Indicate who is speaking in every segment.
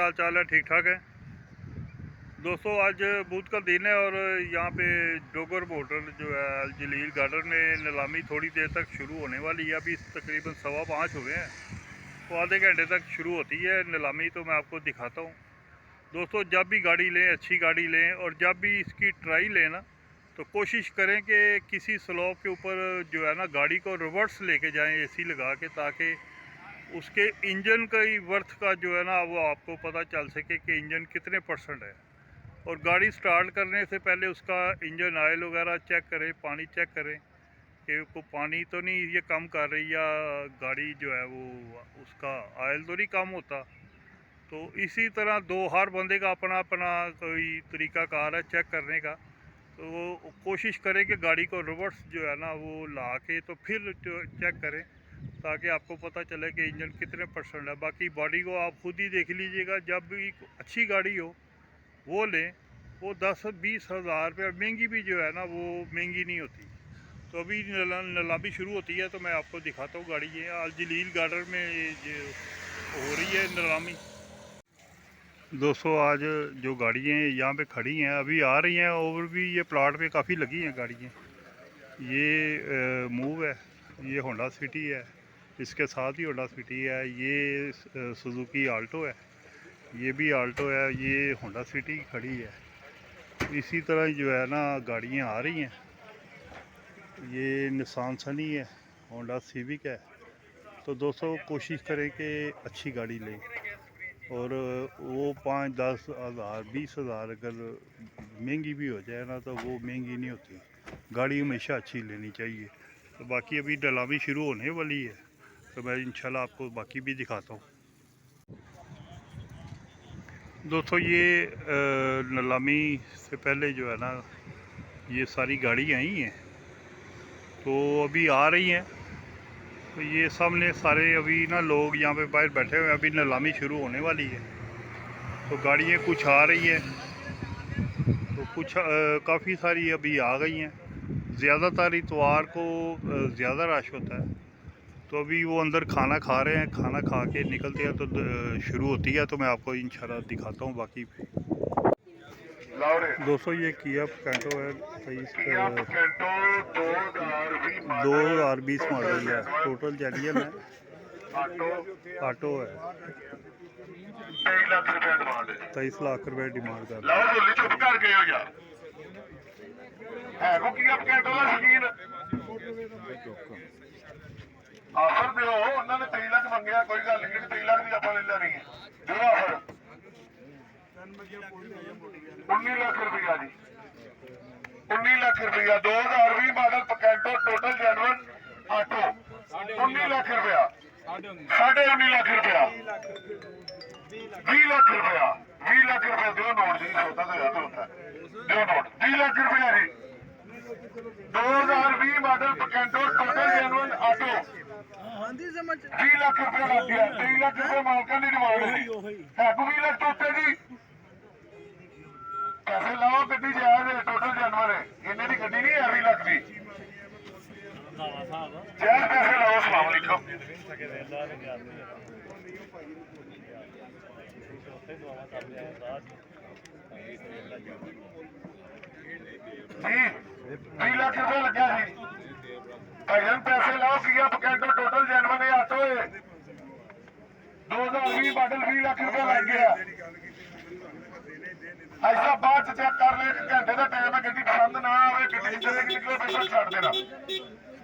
Speaker 1: हाल चाल है? ठीक ठाक है दोस्तों। आज बुध का दिन है और यहाँ पे डोगर मोटर जो है अल जलील गार्डन में नीलामी थोड़ी देर तक शुरू होने वाली है। अभी तकरीबन 5:15 हुए हैं, तो आधे घंटे तक शुरू होती है नीलामी। तो मैं आपको दिखाता हूँ दोस्तों। जब भी गाड़ी लें, अच्छी गाड़ी लें, और जब भी इसकी ट्राई लें ना, तो कोशिश करें कि किसी स्लोप के ऊपर जो है ना गाड़ी को रिवर्स लेके जाएं एसी लगा के, ताकि उसके इंजन का ही वर्थ का जो है ना वो आपको पता चल सके कि इंजन कितने % है। और गाड़ी स्टार्ट करने से पहले उसका इंजन ऑयल वगैरह चेक करें, पानी चेक करें कि को पानी तो नहीं ये कम कर रही, या गाड़ी जो है वो उसका ऑयल तो नहीं कम होता। तो इसी तरह हर बंदे का अपना अपना कोई तरीक़ाकार है चेक करने का। तो वो कोशिश करें कि गाड़ी को रिवर्स जो है ना वो ला के तो फिर चेक करें, ताकि आपको पता चले कि इंजन कितने % है। बाकी बॉडी को आप खुद ही देख लीजिएगा। जब भी अच्छी गाड़ी हो वो लें, वो 10-20 हज़ार रुपये महंगी भी जो है ना वो महंगी नहीं होती। तो अभी नीलामी शुरू होती है, तो मैं आपको दिखाता हूँ गाड़ी। ये अल जलील गार्डन में ये हो रही है नीलामी दोस्तों। आज जो गाड़ियाँ यहाँ पे खड़ी हैं अभी आ रही हैं, और भी ये प्लाट पे काफ़ी लगी हैं गाड़ियाँ। ये मूव है, ये होंडा सिटी है, इसके साथ ही होंडा सिटी है। ये सुजुकी आल्टो है, ये भी आल्टो है, ये होंडा सिटी खड़ी है। इसी तरह जो है ना गाड़ियाँ आ रही हैं। ये निसान सनी है, होंडा सिविक है। तो दोस्तों कोशिश करें कि अच्छी गाड़ी लें, और वो 5-10 हज़ार 20 हज़ार अगर महंगी भी हो जाए ना, तो वो महंगी नहीं होती। गाड़ी हमेशा अच्छी लेनी चाहिए। तो बाकी अभी नीलामी शुरू होने वाली है, तो मैं इंशाल्लाह आपको बाकी भी दिखाता हूँ दोस्तों। ये नीलामी से पहले जो है ना ये सारी गाड़ी आई हैं, तो अभी आ रही हैं। तो ये सामने सारे अभी ना लोग यहाँ पे बाहर बैठे हुए हैं। अभी नीलामी शुरू होने वाली है, तो गाड़ियाँ कुछ आ रही हैं, तो कुछ काफ़ी सारी अभी आ गई हैं। ज़्यादातर इतवार को ज़्यादा रश होता है। तो अभी वो अंदर खाना खा रहे हैं, खाना खा के निकलते हैं तो शुरू होती है। तो मैं आपको इंशाल्लाह दिखाता हूँ बाकी दोस्तों। ये किया पिकेंटो है, 2020 मॉडल है, टोटल जेन्युइन है, ऑटो है। 23 लाख रुपए डिमांड कर रहा
Speaker 2: आफर दो। उन्होंने 23 लाख मंगया, कोई गल नहीं, 23 लाख की आप ले लेनी है। जो आफर 19 लाख रुपया जी, 19 लाख रुपया 2020 model Picanto total genuine auto 19 lakh रुपया, 19.5 लाख रुपया, 20 लाख रुपया, 20 लाख रुपया दो नोट जी। होता तो याद होता दो नोट 20 लाख रुपया जी। 2020 model Picanto total genuine auto 20 lakh रुपया लग गया। 23 लाख रुपया मालका की डिमांड है। 20 लाख तो उत्ते जी पैसे लाओ, गड्डी जायज है, टोटल जानवर है। इन्हें की गड्डी नहीं है 20 लाख की, जायज पैसे लाओ। अस्सलाम वालेकुम जी। 20 लाख रुपया लग्या जी भाईजान, पैसे लाओ। किया पिकेंटो टोटल जेन्युइन है, ऑटो है, 2020 मॉडल 20 लाख रुपया लग गया। ऐसा बाद चेक कर ले, 1 घंटे का टाइम है। गड्डी पसंद ना आए, गड्डी निकले पैसा छड़ देना।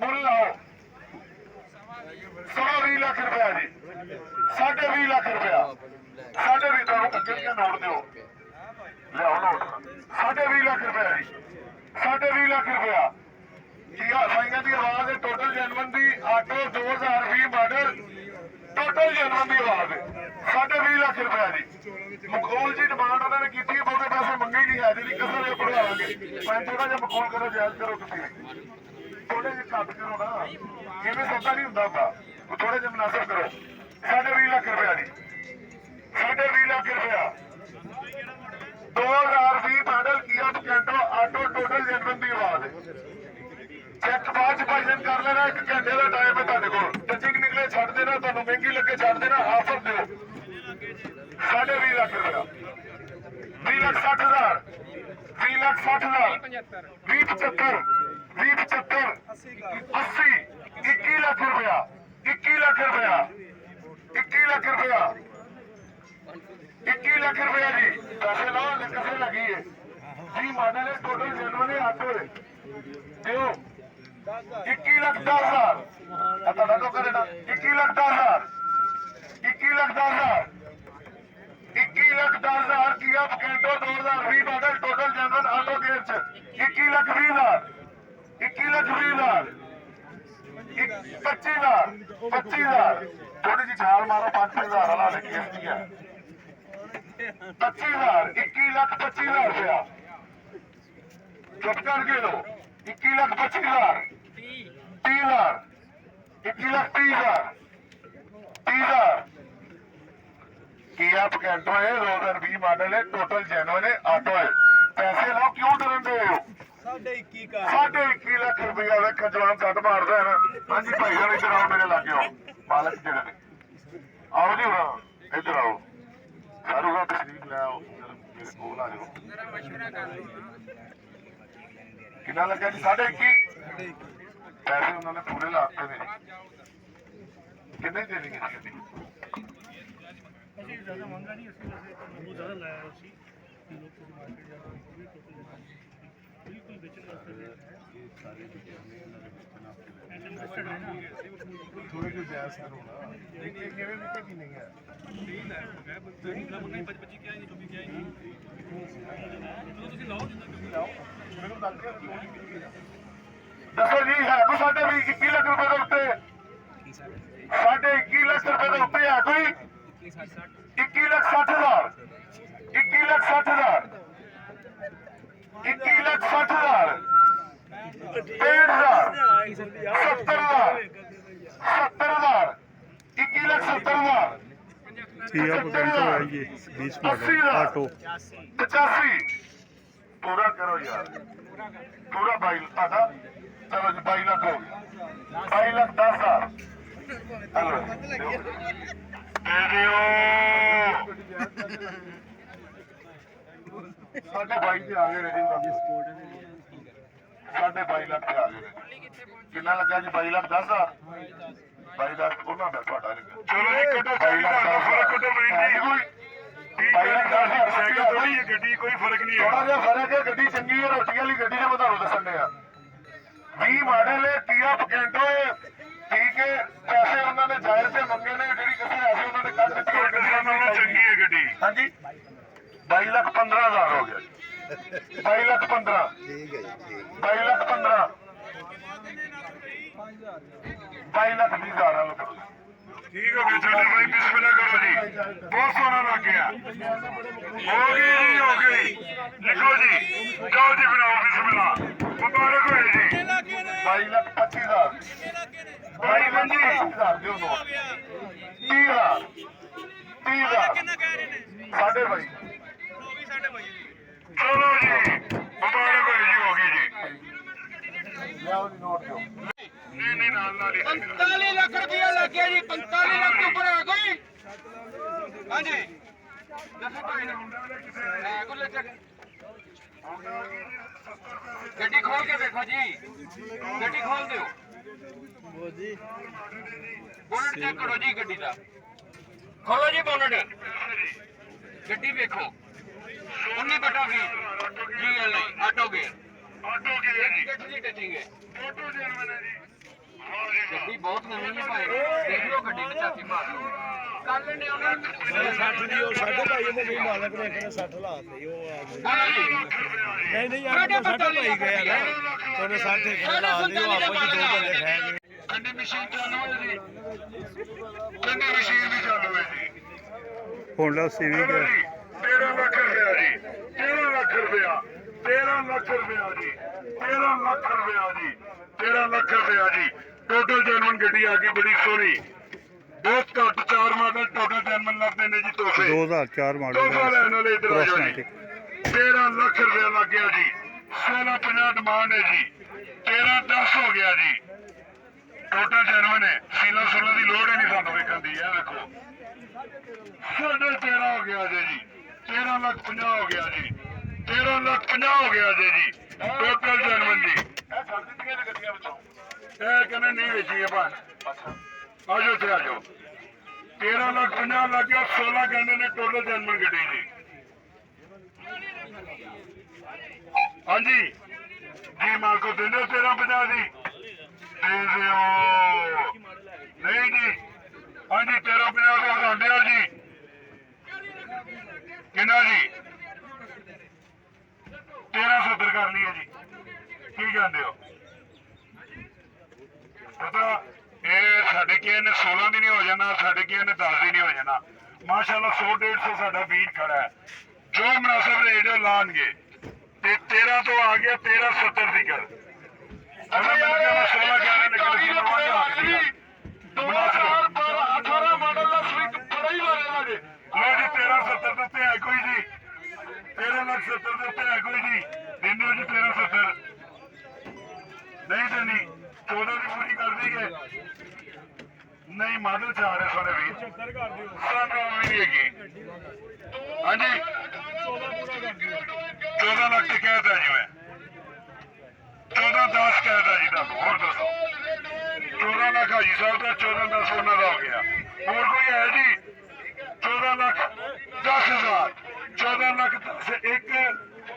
Speaker 2: मुल लाओ 20 लाख रुपया जी, 20.5 लाख रुपया, 20.5 तो अगे नोट दो लियाओ नोट। 20.5 लाख रुपया जी, 20.5 लाख रुपया। साइया की आवाज है, टोटल जेन्युइन की ऑटो 2020 मॉडल टोटल जेन्युइन की आवाज है। 20.5 लाख रुपया जी। मकबूल जी डिमांड उन्होंने की, बहुते पैसे मंगे नहीं है जी, कसर है बढ़वा लेंगे। मैं थोड़ा जहा मकबूल करो, जायज करो, तुम थोड़े जे घट करो ना, इवें सौदा नहीं होंगे होंदा, थोड़े जे मुनासिब करो। 20.5 लाख रुपया जी, 20.5 लाख रुपया। 2020 मॉडल किया पिकेंटो ऑटो टोटल जेन्युइन की आवाज है। चेक बाद भाईजन कर लेना, 1 घंटे का टाइम है। तुहाडे कोल टचिंग निकले छड़ देना, तुहानू महंगी लगे छड़ देना। ऑफर दो 20 ਲੱਖ ਰੁਪਇਆ 20,60,000 20,60,000 20,75 20,75 80 21 ਲੱਖ ਰੁਪਇਆ 21 ਲੱਖ ਰੁਪਇਆ 21 ਲੱਖ ਰੁਪਇਆ 21 ਲੱਖ ਰੁਪਇਆ ਜੀ ਪੈਸੇ ਲਾਓ ਕਿਸੇ ਲੱਗੀ ਹੈ ਜੀ ਮਾਡਲ ਹੈ ਟੋਟਲ ਜਨਵਰੀ 8 ਹੋਏ ਦਿਓ 21 ਲੱਖ 10,000 ਆ ਤੁਹਾਡਾ ਤੋਂ ਕਰੇਗਾ 21 ਲੱਖ 10,000 21 ਲੱਖ 10,000 21 ਲੱਖ 10,000 ਕੀਆ ਪਕੈਂਟੋ 2020 model total general auto gear ਚ 21 ਲੱਖ 20,000 21 ਲੱਖ 20,000 25,000 25,000 ਥੋੜੀ ਜਿਹੀ ਛਾਲ ਮਾਰੋ 5,000 ਵਾਲਾ ਲਿਖਿਆ ਕੀ ਹੈ 25,000 21 ਲੱਖ 25,000 ਰੁਪਇਆ ਚੁੱਪ ਕਰਕੇ ਲੋ 21 ਲੱਖ 25,000 30,000 21 ਲੱਖ 30,000 30,000 ਕੀਆ ਪਕੈਂਟੋ ਹੈ 2020 ਮਾਡਲ ਹੈ ਟੋਟਲ ਜੈਨੂਇਨ ਹੈ ਆਟੋ ਹੈ ਪੈਸੇ ਲਓ ਕਿਉਂ ਡਰਦੇ ਹੋ 21 ਲੱਖ ਰੁਪਇਆ ਵੇਖ ਜਵਾਨ ਛੱਡ ਮਾਰਦਾ ਹੈ ਨਾ ਹਾਂਜੀ ਭਾਈ ਜਾਨ ਇੱਧਰ ਆਓ ਮੇਰੇ ਲਾਗੇ ਆਓ ਮਾਲਕ ਜਿਹੜੇ ਨੇ ਆਓ ਜੀ ਹੁਣ ਇੱਧਰ ਆਓ ਸਾਰੂਗਾ ਤਸ਼ਰੀਫ ਲੈ ਆਓ ਮੇਰੇ ਕੋਲ ਆ ਜਾਓ ਕਿੰਨਾ ਲੱਗਾ ਜੀ 21.5 ਪੈਸੇ ਉਹਨਾਂ ਨੇ ਪੂਰੇ ਲਾਤੇ ਨੇ ਕਿੰਨੇ ਦੇ ਦੇਣਗੇ ਜੀ
Speaker 1: ਅਸੀਂ ਜ਼ਿਆਦਾ ਮੰਗਾ ਨਹੀਂ ਅਸੀਂ ਬਹੁਤ ਜ਼ਿਆਦਾ ਲਾਇਆ ਸੀ ਲੋਕ ਤੋਂ ਮਾਰਕੀਟ ਜਾ ਬਿਲਕੁਲ ਵੇਚਣ ਵਾਸਤੇ ਇਹ ਸਾਰੇ ਜਿਹੜੇ ਨੇ ਉਹਨਾਂ ਦੇ ਵੇਚਣ ਵਾਸਤੇ
Speaker 2: ਥੋੜੇ ਜਿਹਾ ਜਾਇਜ਼ ਕਰੋ ਨਾ ਇਹ ਕਿਵੇਂ ਵਿਕੇ ਕੀ ਨਹੀਂ ਹੈ
Speaker 1: 20 ਲੱਖ ਹੋ ਗਿਆ ਤੁਸੀਂ ਲਾ ਮੰਗਾ 25 ਕਿਹਾ ਨਹੀਂ 24 ਕਿਹਾ ਨਹੀਂ ਚਲੋ ਤੁਸੀਂ ਲਾਓ ਜਿੰਨਾ ਤੁਸੀਂ ਲਾਓ
Speaker 2: ਮੈਨੂੰ ਦੱਸ ਦੱਸੋ ਜੀ ਹੈ ਕੋਈ ਸਾਡੇ ਵੀ 21 ਲੱਖ ਰੁਪਏ ਦੇ ਉੱਤੇ ਸਾਡੇ 21 ਲੱਖ ਰੁਪਏ ਦੇ ਉੱਤੇ ਹੈ ਕੋਈ 21 ਲੱਖ 60,000 21 ਲੱਖ 60,000 21 ਲੱਖ 60,000 65,000 70,000 70,000 21 ਲੱਖ 70,000
Speaker 1: ठीक है पकड़ो आइए 20 मॉडल ऑटो
Speaker 2: 85 पूरा करो यार पूरा 22 ਤੁਹਾਡਾ ਚਲੋ ਜੀ 22 ਲੱਖ ਹੋ ਗਿਆ 22 ਲੱਖ 10,000 ਹਲੋ ਦੇ ਦਿਓ ਸਾਡੇ 22 ਤੇ ਆ ਗਏ ਨੇ ਜੀ ਸਾਡੇ 22 ਲੱਖ ਤੇ ਆ ਗਏ ਨੇ ਕਿੰਨਾ ਲੱਗਾ ਜੀ 22 ਲੱਖ 10,000 22 ਲੱਖ ਉਹਨਾਂ ਦਾ ਤੁਹਾਡਾ ਲੱਗਾ ਚਲੋ ਜੀ ਕੱਢੋ 22 ਲੱਖ ਦਾ ਫਰਕ ਕੱਢੋ ਮਰੀਜ਼ ਜੀ 22 ਲੱਖ 10,000 ਸਾਈਕਲ ਥੋੜੀ ਹੈ ਗੱਡੀ ਕੋਈ ਫਰਕ ਨਹੀਂ ਹੈ ਥੋੜਾ ਜਿਹਾ ਫਰਕ ਹੈ ਗੱਡੀ ਚੰਗੀ ਹੈ ਰੋਟੀ ਵਾਲੀ ਗੱਡੀ ਦੇ ਮੈਂ ਤੁਹਾਨੂੰ ਦੱਸਣ ਡਿਆ 20 ਮਾਡਲ ਹੈ ਕੀਆ ਪਕੈਂਟੋ ਹੈ ਠੀਕ ਹੈ ਪੈਸੇ ਉਹਨਾਂ ਨੇ ਜਾਇਜ਼ ਤੇ ਮੰਗੇ ਨੇ ਜਿਹੜੀ ਕਿਸੇ ਐਸੀ ਉਹਨਾਂ ਨੇ ਕੱਢ ਦਿੱਤੀ ਗੱਡੀਆਂ ਨਾਲੋਂ ਚੰਗੀ ਹੈ ਗੱਡੀ ਹਾਂਜੀ 22 ਲੱਖ 15,000 ਹੋ ਗਿਆ 22 ਲੱਖ 15 ਠੀਕ ਹੈ ਜੀ 22 ਲੱਖ 15 22 ਲੱਖ 20,000 ਵਾਲਾ ਕਰੋ ਠੀਕ ਹੋ ਗਿਆ ਸਾਡੇ ਭਾਈ ਬਿਸਮਿਲ੍ਲਾ ਕਰੋ ਜੀ ਬਹੁਤ ਸੋਹਣਾ ਲੱਗ ਗਿਆ ਹੋ ਗਈ ਜੀ ਹੋ ਗਈ ਲਿਖੋ ਜੀ ਜਾਓ ਜੀ ਬਣਾਓ ਬਿਸਮਿਲ੍ਲਾ ਮੁਬਾਰਕ ਹੋਏ ਜੀ 22 ਲੱਖ 25,000 22 ਲੱਖ 25,000 ਦਿਓ ਨੋ 30,000 30,000
Speaker 3: ਕਿੰਨਾ ਕਹਿ ਰਹੇ ਨੇ
Speaker 2: ਸਾਡੇ ਭਾਈ
Speaker 3: ਹੋ ਗਈ ਸਾਡੇ ਭਾਈ ਜੀ
Speaker 2: ਚਲੋ ਜੀ ਮੁਬਾਰਕ ਹੋਏ ਜੀ ਹੋ ਗਈ ਜੀ ਲਿਆਓ ਜੀ ਨੋਟ ਦਿਓ ਨਹੀਂ ਨਾਲ ਹੀ
Speaker 3: 45 ਲੱਖ ਰੁਪਇਆ ਲੱਗ ਗਿਆ ਜੀ 45 ਲੱਖ ਤੋਂ ਉੱਪਰ ਆ ਗਈ ਹਾਂਜੀ ਦੱਸੋ ਭਾਈ ਹੈ ਕੋਲ ਚੱਕ ਗੱਡੀ ਖੋਲ ਕੇ ਦੇਖੋ ਜੀ ਗੱਡੀ ਖੋਲ ਦਿਓ ਬੋਜੀ ਬੋਨਟ ਚੈੱਕ ਕਰੋ ਜੀ ਗੱਡੀ ਦਾ ਖੋਲੋ ਜੀ ਬੋਨਟ ਗੱਡੀ ਵੇਖੋ 19/20 ਜੀ ਐਲ ਆਟੋ ਗੇਅਰ
Speaker 2: ਜੀ
Speaker 3: ਗੱਡੀ ਦੀ ਟੱਚਿੰਗ ਹੈ
Speaker 2: ਫੋਟੋ ਜਨਮਨ ਹੈ ਜੀ
Speaker 3: ਗੱਡੀ ਬਹੁਤ ਨਵੀਂ ਹੈ ਭਾਈ ਦੇਖ ਲਓ ਗੱਡੀ ਨੂੰ ਚਾਤੀ ਮਾਰ ਲਓ ਕੱਲ ਨੇ ਉਹਨਾਂ ਨੇ
Speaker 4: 60 ਦੀ ਉਹ ਸਾਡੇ ਭਾਈ ਇਹਦੇ ਵੀ ਮਾਲਕ ਨੇ ਕਹਿੰਦੇ 60 ਲਾਤੇ ਉਹ ਆ ਗਏ ਨਹੀਂ ਯਾਰ 60 ਭਾਈ ਗਏ ਨਾ ਉਹਨੇ 60 ਲਾਤੇ ਉਹ ਆਪੋ ਜੀ ਦੋ ਬੰਦੇ ਖਾ ਗਏ
Speaker 2: ਕੰਡੇ ਮਸ਼ੀਨ ਚਾਲੂ ਹੈ ਜੀ ਕੰਡੇ ਮਸ਼ੀਨ ਵੀ ਚਾਲੂ ਹੈ ਜੀ
Speaker 1: होंडा सिविक है
Speaker 2: 13 ਲੱਖ ਰੁਪਇਆ ਜੀ 13 ਲੱਖ ਰੁਪਇਆ 13 ਲੱਖ ਰੁਪਇਆ ਜੀ 13 ਲੱਖ ਰੁਪਇਆ ਜੀ 13 ਲੱਖ ਰੁਪਇਆ ਜੀ ਟੋਟਲ ਜਰਮਨ ਗੱਡੀ ਆ ਗਈ ਬੜੀ ਸੋਹਣੀ ਬਹੁਤ ਘੱਟ 4 ਮਾਡਲ ਟੋਟਲ ਜਰਮਨ ਲੱਗਦੇ ਨੇ ਜੀ ਤੋਹਫੇ
Speaker 1: 2004 मॉडल
Speaker 2: ਤੋਹਫਾ ਲੈਣ ਵਾਲੇ ਇਧਰ ਆ ਜਾਓ ਜੀ
Speaker 1: Crossmatic
Speaker 2: 13 ਲੱਖ ਰੁਪਇਆ ਲੱਗ ਗਿਆ ਜੀ 1650 ਡਿਮਾਂਡ ਹੈ ਜੀ 13-10 ਹੋ ਗਿਆ ਜੀ ਟੋਟਲ ਜਰਮਨ ਹੈ ਸੀਲਾ ਸੁਲਾ ਦੀ ਲੋੜ ਹੀ ਨਹੀਂ ਸਾਨੂੰ ਵੇਖਣ ਦੀ ਇਹ ਵੇਖੋ 13.5 ਹੋ ਗਿਆ ਜੀ 13,50,000 ਹੋ ਗਿਆ ਜੀ 13,50,000 ਹੋ ਗਿਆ ਜੀ ਟੋਟਲ ਜਨਮਨ ਜੀ ਇਹ ਛੱਡ ਦਿੱਤੀਆਂ ਨੇ ਗੱਡੀਆਂ ਵਿੱਚੋਂ ਇਹ ਕਹਿੰਦੇ ਨਹੀਂ ਵੇਚੀਏ ਭਾਣ ਆਜੋ ਤੇ ਆਜੋ 13,50,000 ਲੱਗ ਗਿਆ 16 ਕਹਿੰਦੇ ਨੇ ਟੋਟਲ ਜਨਮਨ ਗੱਡੀ ਜੀ ਹਾਂਜੀ ਜੀ ਮਾਲਕੋ ਦਿੰਦੇ 13,50 ਦੀ ਦੇ ਦਿਓ ਨਹੀਂ ਜੀ ਹਾਂਜੀ 13,50 ਦਾ ਵਧਾਉਂਦੇ ਹੋ ਜੀ ਕਿੰਨਾ ਜੀ 13,70 ਕਰ ਲਈਏ ਜੀ ਕੀ ਕਹਿੰਦੇ ਹੋ ਪਤਾ ਇਹ ਸਾਡੇ ਕਿਸੇ ਨੇ 16 ਦੀ ਨਹੀਂ ਹੋ ਜਾਣਾ ਸਾਡੇ ਕਿਸੇ ਨੇ 10 ਦੀ ਨਹੀਂ ਹੋ ਜਾਣਾ ਮਾਸ਼ਾਅੱਲਾ 100-150 ਸਾਡਾ ਵੀਰ ਖੜਾ ਹੈ ਜੋ ਮੁਨਾਸਬ ਰੇਟ ਲਾਣਗੇ ਤੇ 13 ਤੋਂ ਆ ਗਿਆ 13,70 ਦੀ ਕਰ ਅਗਰ ਮੈਂ 16 ਕਹਿ ਰਹੇ ਨਿਕਲ ਸੀ 2018 ਮਾਡਲ ਦਾ ਸਵਿਕ ਬੜਾ ਹੀ ਮਾਰੇਗਾ ਜੀ ਲੋ ਜੀ 13,70 ਦੇ ਉੱਤੇ ਹੈ ਕੋਈ ਜੀ 13,70 ਦੇ ਉੱਤੇ ਹੈ ਕੋਈ ਜੀ ਦਿੰਦੇ ਹੋ ਜੀ 13,70 ਨਹੀਂ ਦੇਣੀ 14 ਦੀ ਪੂਰੀ ਕਰ ਦਈਏ ਨਹੀਂ ਮਾਡਲ ਚ ਆ ਰਹੇ ਸੋਨੇ ਵੀਰ
Speaker 4: 75 ਕਰ ਦਿਓ
Speaker 2: ਸਾਨੂੰ ਵੀ ਨਹੀਂ ਹੈਗੀ ਹਾਂਜੀ 14 ਲੱਖ ਤੇ ਕਹਿਤਾ ਜੀ ਮੈਂ 14-10 ਕਹਿਤਾ ਜੀ ਤੁਹਾਨੂੰ ਹੋਰ ਦੱਸੋ 14 ਲੱਖ ਹਾਜੀ ਸਾਹਿਬ ਦਾ 14-10 ਉਹਨਾਂ ਦਾ ਹੋ ਗਿਆ ਹੋਰ ਕੋਈ ਹੈ ਜੀ 14 ਲੱਖ 10,000 14 ਲੱਖ 10 1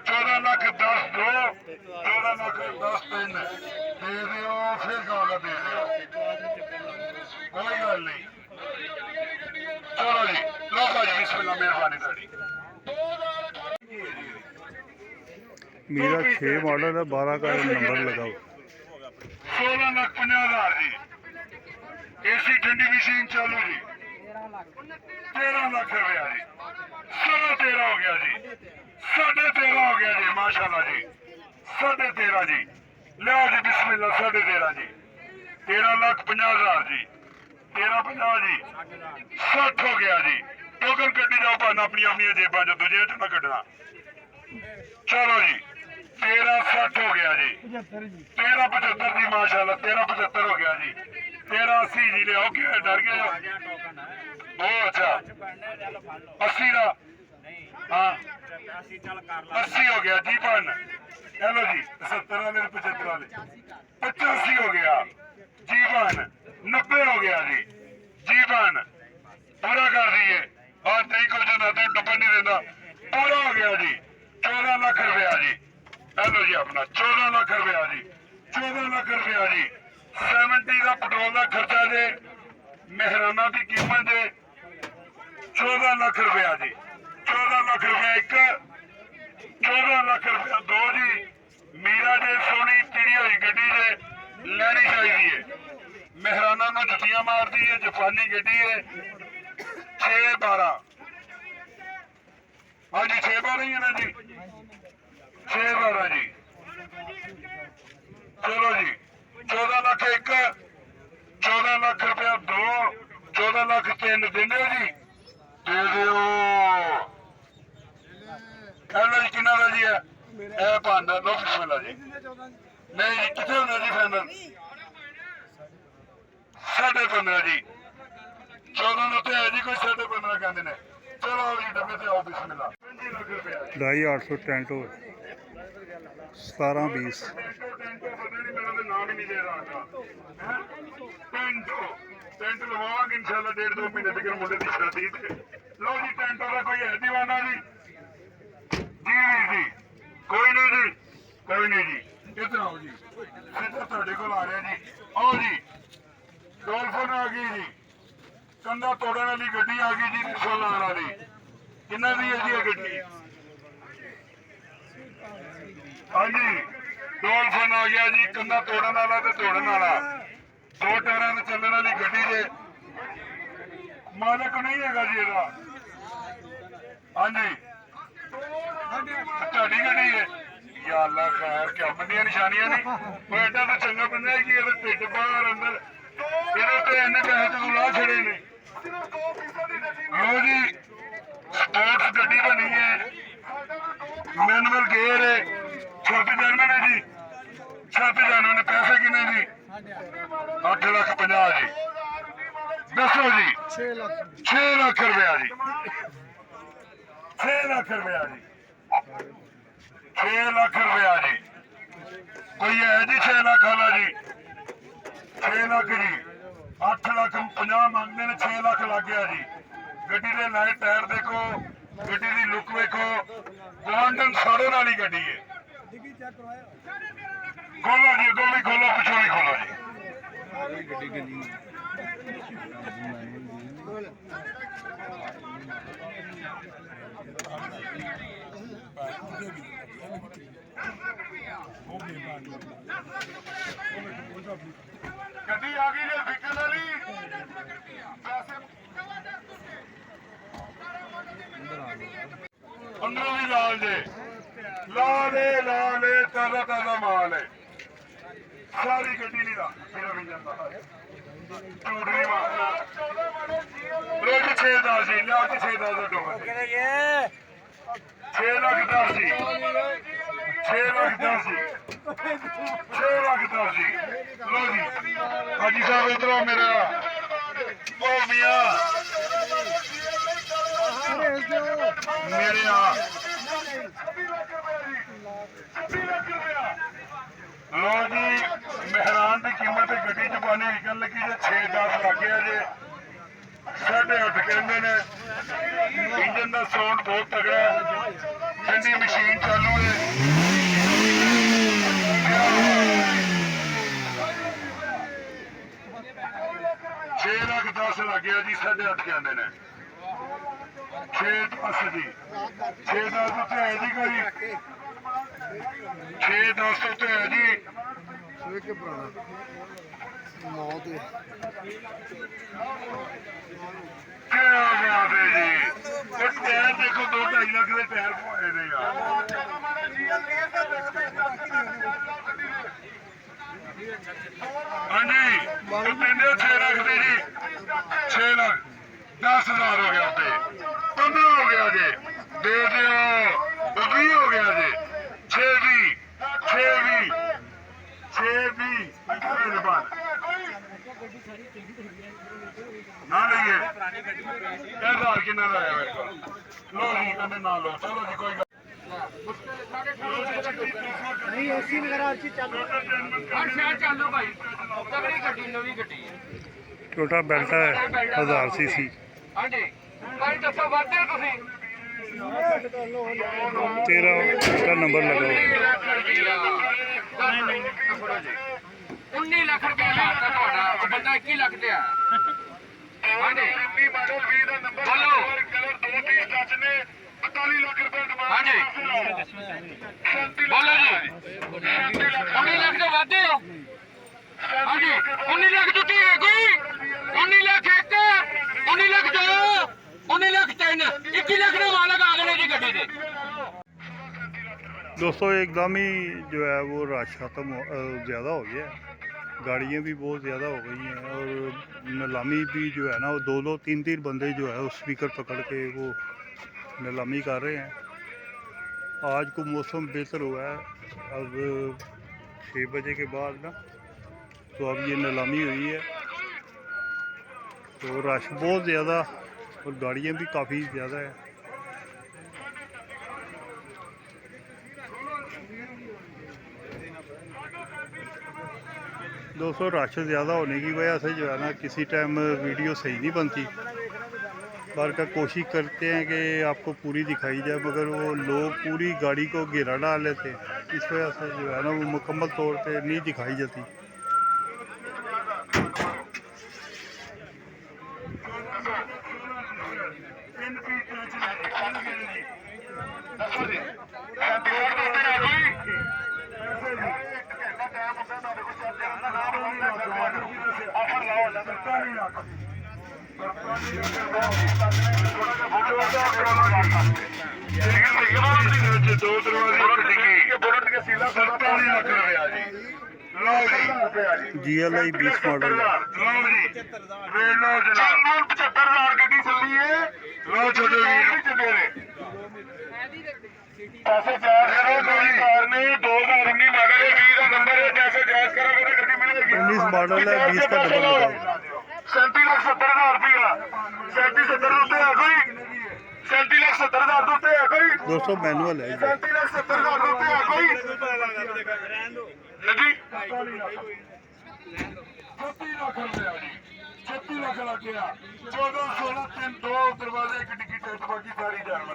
Speaker 2: 14 ਲੱਖ 10 2 14 ਲੱਖ 10 3 ਦੇ ਦਿਓ ਫਿਰ ਕਹਾਂਗਾ ਦੇ ਦਿਓ ਕੋਈ ਗੱਲ ਨਹੀਂ ਚਲੋ ਜੀ ਲੋ ਭਾਜੀ ਬਿਸਮਿਲ੍ਲਾ ਮਿਹਰਬਾਨੀ ਤੁਹਾਡੀ
Speaker 1: मेरा 6 मॉडल है 12 का नंबर लगाओ
Speaker 2: 16,50,000 जी एसी ठंडी मशीन चालू जी 13 लाख रुपया जी 13.5 हो गया जी 13.5 हो गया जी माशाल्लाह जी 13.5 जी लो जी बिस्मिल्लाह 13.5 जी 13,50,000 जी 13.50 जी 60 हो गया जी टोकन कटी जाओ भाना अपनी अपनी जेबां च दूजे च ना कटना चलो जी 1360 हो गया जी 1375 जी माशाल्लाह 1375 हो गया जी 1380 जी ले ओके डर गए बहुत अच्छा 80 का हाँ 80 हो गया जी पान चलो जी 70 वाले 75 वाले 85 हो गया जी पान 90 हो गया जी पान पूरा कर दिए और नहीं कुछ ना तो डब्बा नहीं देता पूरा हो गया जी 14 लाख रुपया जी हेलो जी अपना 14 लाख रुपया जी 14 लाख रुपया जी 70 का पेट्रोल का खर्चा जे मेहराना की कीमत जे 14 लाख रुपया जी 14 लाख रुपया एक 14 लाख रुपया दो जी मीरा जे सोनी चिड़ी हुई गड्डी जे लेनी चाहिए मेहराना ਨੂੰ ਜੁੱਤੀਆਂ ਮਾਰਦੀ ਹੈ ਜਾਪਾਨੀ ਗੱਡੀ ਹੈ 6-12 ਹਾਂਜੀ 6-12 ਹੀ ਹੈ ਨਾ ਜੀ 6-12 ਜੀ ਚਲੋ ਜੀ 14 ਲੱਖ ਇੱਕ 14 ਲੱਖ ਰੁਪਇਆ ਦੋ 14 ਲੱਖ ਤਿੰਨ ਦਿੰਦੇ ਜੀ ਦੇ ਦਿਓ ਕਹਿੰਦਾ ਜੀ ਕਿੰਨਾ ਦਾ ਜੀ ਹੈ ਇਹ ਭਾਂਡਾ ਲੋ ਬਿਸਮਿਲ੍ਲਾ ਜੀ ਨਹੀਂ ਜੀ ਕਿੱਥੇ ਹੁੰਦਾ ਜੀ ਫਾਈਨਲ 15.5 ਜੀ 14 ਨੂੰ ਤੇ ਹੈ ਜੀ ਕੋਈ 15.5 ਕਹਿੰਦੇ ਨੇ ਚਲੋ ਜੀ ਡੱਬੇ ਤੇ ਆਓ ਬਿਸਮਿਲ੍ਲਾ 25 ਲੱਖ ਰੁਪਇਆ
Speaker 1: 2800 ਟੈਂਟੋ 17-20
Speaker 2: ਨਾਮ ਹੀ ਨਹੀਂ ਦੇ ਰਹਾ ਟੈਂਟ ਲਵਾਵਾਂਗੇ ਇਨਸ਼ਾਅੱਲਾ 1.5-2 ਮਹੀਨੇ ਤੱਕ ਮੁੰਡੇ ਦੀ ਸ਼ਾਦੀ ਤੇ ਲਓ ਜੀ ਟੈਂਟੋ ਦਾ ਕੋਈ ਹੈ ਦੀਵਾਨਾ ਜੀ ਜੀ ਕੋਈ ਨਹੀਂ ਜੀ ਇੱਧਰ ਆਓ ਜੀ ਸਿੱਧਾ ਤੁਹਾਡੇ ਕੋਲ ਆ ਰਿਹਾ ਜੀ ਆਓ ਜੀ ਡੋਲਫਨ ਆ ਗਈ ਜੀ ਕੰਧਾ ਤੋੜਨ ਵਾਲੀ ਗੱਡੀ ਆ ਗਈ ਜੀ 300 ਲਾਣ ਵਾਲੀ ਕਿੰਨਾ ਦੀ ਹੈ ਜੀ ਇਹ ਗੱਡੀ ਹਾਂਜੀ ਡੋਲਫਨ ਆ ਗਿਆ ਜੀ ਕੰਧਾ ਤੋੜਨ ਵਾਲਾ ਤੇ ਤੋੜਨ ਵਾਲਾ ਦੋ ਟਾਇਰਾਂ ਨਾਲ ਚੱਲਣ ਵਾਲੀ ਗੱਡੀ ਦੇ ਮਾਲਕ ਨਹੀਂ ਹੈਗਾ ਜੀ ਇਹਦਾ ਹਾਂਜੀ ਤੁਹਾਡੀ ਗੱਡੀ ਹੈ ਯਾ ਅੱਲਾ ਖੈਰ ਕਿਆ ਬੰਦੀਆਂ ਨਿਸ਼ਾਨੀਆਂ ਨੇ ਉਹ ਐਡਾ ਤਾਂ ਚੰਗਾ ਬੰਦਾ ਹੈ ਕਿ ਇਹਦੇ ਢਿੱਡ ਬਾਹਰ ਅੰਦਰ ਇਹਦੇ ਤੇ ਇੰਨੇ ਪੈਸੇ ਤੋਂ ਲਾ ਛੜੇ ਨੇ ਲੋ ਜੀ ਸਪੋਰਟਸ ਗੱਡੀ ਬਣੀ ਹੈ ਮੈਨੂਅਲ ਗੇਅਰ ਹੈ 6 ਜਨਮ ਨੇ ਜੀ 6 ਜਨਮ ਨੇ ਪੈਸੇ ਕਿੰਨੇ ਜੀ 8,50,000 ਜੀ ਦੱਸੋ ਜੀ
Speaker 4: 6 ਲੱਖ
Speaker 2: 6 ਲੱਖ ਰੁਪਇਆ ਜੀ 6 ਲੱਖ ਰੁਪਇਆ ਜੀ 6 ਲੱਖ ਰੁਪਇਆ ਜੀ ਕੋਈ ਹੈ ਜੀ 6 ਲੱਖ ਵਾਲਾ ਜੀ 6 ਲੱਖ ਜੀ 8 ਲੱਖ 50 ਮੰਗਦੇ ਨੇ 6 ਲੱਖ ਲੱਗ ਗਿਆ ਜੀ ਗੱਡੀ ਦੇ ਲਾਏ ਟਾਇਰ ਦੇਖੋ ਗੱਡੀ ਦੀ ਲੁੱਕ ਵੇਖੋ ਗਵਾਂਡਨ ਸਾੜੋ ਨਾਲ ਹੀ ਗੱਡੀ ਹੈ
Speaker 4: ਡਿੱਗੀ ਚੈੱਕ ਕਰਵਾਇਆ
Speaker 2: ਖੋਲੋ ਜੀ ਅੱਗੋਂ ਵੀ ਖੋਲੋ ਪਿੱਛੋਂ ਵੀ ਖੋਲੋ ਜੀ
Speaker 4: ਗੱਡੀ ਗੱਡੀ
Speaker 2: ਗੱਡੀ ਆ ਗਈ ਜੇ ਵਿਕਣ ਵਾਲੀ ਪੈਸੇ ਅੰਦਰੋਂ ਵੀ ਲਾਲ ਜੇ ਲਾਲ ਤਾਜ਼ਾ ਤਾਜ਼ਾ ਮਾਲ ਹੈ ਸਾਰੀ ਗੱਡੀ ਨਹੀਂ ਦਾ ਮੇਰਾ ਵੀ ਜਾਂਦਾ ਝੂਠ ਨਹੀਂ ਮਾਰਦਾ ਰੋਜ਼ 6 ਦਾ ਸੀ ਲਿਆ ਕੇ 6 ਦਾ ਡੋਗਾ 6 ਲੱਖ ਦਾ ਸੀ 6 ਲੱਖ ਦਾ ਸੀ 6 ਲੱਖ ਦਾ ਸੀ ਲੋ ਜੀ ਹਾਜੀ ਸਾਹਿਬ ਇਧਰੋਂ ਮੇਰਾ ਉਹ ਮੀਆਂ ਮੇਰੇ ਆ 26 ਲੱਖ ਰੁਪਇਆ ਲੋ ਜੀ ਮਹਿਰਾਨ ਦੀ ਕੀਮਤ ਗੱਡੀ ਚ ਪਾਣੀ ਵਿਕਣ ਲੱਗੀ ਜੇ 6-10 ਲੱਗ ਗਿਆ ਜੇ 8.5 ਕਹਿੰਦੇ ਨੇ ਇੰਜਨ ਦਾ ਸਾਊਂਡ ਬਹੁਤ ਤਗੜਾ ਹੈ ਠੰਡੀ ਮਸ਼ੀਨ ਚਾਲੂ ਹੈ 6 ਲੱਖ 10 ਲੱਗ ਗਿਆ ਜੀ 8.5 ਕਹਿੰਦੇ ਨੇ 6-10 ਜੀ 6-10 ਉੱਤੇ ਹੈ ਜੀ ਕੋਈ 6-10 ਉੱਤੇ ਹੈ ਜੀ
Speaker 4: ਸਵੇਕ ਪੁਰਾਣਾ ਮੌਤ ਹੈ
Speaker 2: ਕਿਆ ਬਾਤ ਹੈ ਜੀ ਉਹ ਟਾਇਰ ਦੇਖੋ 2-2.5 ਲੱਖ ਦੇ ਟਾਇਰ ਪਵਾਏ ਨੇ ਯਾਰ ਹਾਂਜੀ ਉਹ ਕਹਿੰਦੇ 6 ਲੱਖ ਦੇ ਜੀ 6 ਲੱਖ 10,000 ਹੋ ਗਿਆ ਉੱਤੇ 15 ਹੋ ਗਿਆ ਜੇ ਦੇ ਦਿਓ 20 ਹੋ ਗਿਆ ਜੇ 6 ਵੀ 6 ਵੀ 6 ਵੀ ਨਾ ਲਈਏ ਇਹ ਹਾਰ ਕਿੰਨਾ ਦਾ ਆਇਆ ਮੇਰੇ ਕੋਲ ਲੋ ਜੀ ਕਹਿੰਦੇ ਨਾ ਲੋ ਚਲੋ ਜੀ ਕੋਈ ਗੱਲ
Speaker 4: ਨਹੀਂ ਏਸੀ ਵਗੈਰਾ ਅੱਛੀ ਚੱਲ
Speaker 3: ਸ਼ਹਿਰ ਚੱਲੋ ਭਾਈ ਤਗੜੀ ਗੱਡੀ ਨਵੀਂ ਗੱਡੀ ਹੈ
Speaker 1: ਛੋਟਾ ਬੈਲਟ ਹੈ 1000 ਸੀਸੀ
Speaker 3: ਹਾਂਜੀ ਭਾਈ ਦੱਸੋ ਵਾਧੇ ਹੋ ਤੁਸੀਂ
Speaker 1: 13 का नंबर लगाओ
Speaker 3: 19 ਲੱਖ ਰੁਪਏ ਲਾਤਾ ਤੁਹਾਡਾ ਉਹ ਬੰਦਾ 21 ਲੱਖ ਤੇ ਆ ਹਾਂਜੀ
Speaker 2: ਮਾਡਲ 20 ਦਾ ਨੰਬਰ
Speaker 3: ਬੋਲੋ
Speaker 2: ਕਲਰ 2-3 ਟੱਚ ਨੇ 45 ਲੱਖ ਰੁਪਏ ਡਿਮਾਂਡ
Speaker 3: ਹਾਂਜੀ ਬੋਲੋ ਜੀ 19 ਲੱਖ ਤੋਂ ਵਾਧੇ ਹੋ ਹਾਂਜੀ 19 ਲੱਖ ਤੋਂ ਕੀ ਹੈ ਕੋਈ 19 ਲੱਖ ਇੱਕ 19 ਲੱਖ ਦੋ 19 ਲੱਖ ਤਿੰਨ 21 ਲੱਖ ਦਾ ਮਾਲਕ ਆ ਗਏ ਨੇ ਜੀ ਗੱਡੀ ਦੇ
Speaker 1: दोस्तों एकदम ही जो है वो रश ख़त्म ज़्यादा हो गया है गाड़ियाँ भी बहुत ज़्यादा हो गई हैं और नीलामी भी जो है ना वो 2-2 3-3 बंदे जो है वो स्पीकर पकड़ के वो नीलामी कर रहे हैं आज को मौसम बेहतर हुआ है अब 6 बजे के बाद ना तो अब ये नीलामी हुई है तो रश बहुत ज़्यादा और गाड़ियाँ भी काफ़ी ज़्यादा है दोस्तों रश ज़्यादा होने की वजह से जो है ना किसी टाइम वीडियो सही नहीं बनती बार का कोशिश करते हैं कि आपको पूरी दिखाई जाए मगर वो लोग पूरी गाड़ी को घेरा डाल लेते हैं इस वजह से जो है ना वो मुकम्मल तौर पे नहीं दिखाई जाती
Speaker 2: दो दरवाजे
Speaker 1: GLI 20 मॉडल है।
Speaker 2: 75,000 ਗੱਡੀ ਚੱਲੀ ਏ ਲੋ ਛੋਟੇ ਵੀਰ ਪੈਸੇ ਜਾਇਜ਼ ਕਰੋ ਕੋਈ ਕਾਰ ਨਹੀਂ 2019 ਮਾਡਲ ਹੈ 20 ਦਾ ਨੰਬਰ ਹੈ ਪੈਸੇ ਜਾਇਜ਼ ਕਰੋ ਮੇਰੀ ਗੱਡੀ ਮਿਲ ਜਾਏਗੀ
Speaker 1: 19 मॉडल है 20 का डबल लगाओ
Speaker 2: 37,70,000 ਰੁਪਇਆ 37,70 ਉੱਤੇ ਹੈ ਕੋਈ 37,70,000 ਉੱਤੇ ਹੈ ਕੋਈ
Speaker 1: ਦੋਸਤੋ ਮੈਨੂਅਲ ਹੈ ਜੀ।
Speaker 2: 37,70,000 ਉੱਤੇ ਹੈ ਕੋਈ ਜੀ 36 ਲੱਖ ਰੁਪਇਆ ਜੀ 36 ਲੱਖ ਲੱਗ ਗਿਆ 14 16 3 2 ਦਰਵਾਜ਼ੇ ਇੱਕ ਡਿੱਗੀ ਟਿਕਟ ਬਾਕੀ ਸਾਰੀ ਜਾਣ